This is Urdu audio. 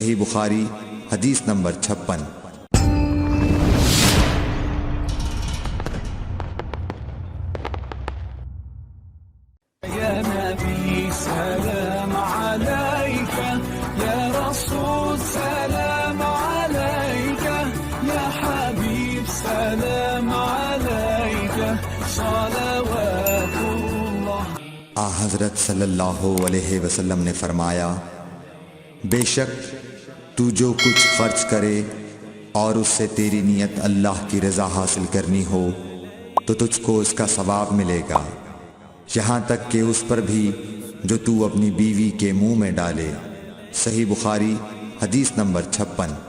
صحیح بخاری حدیث نمبر 56۔ يا نبي سلام عليك، يا رسول سلام عليك، يا حبيب سلام عليك، صلوات الله۔ حضرت صلی اللہ علیہ وسلم نے فرمایا، بے شک تو جو کچھ خرچ کرے اور اس سے تیری نیت اللہ کی رضا حاصل کرنی ہو تو تجھ کو اس کا ثواب ملے گا، یہاں تک کہ اس پر بھی جو تو اپنی بیوی کے منہ میں ڈالے۔ صحیح بخاری حدیث نمبر 56۔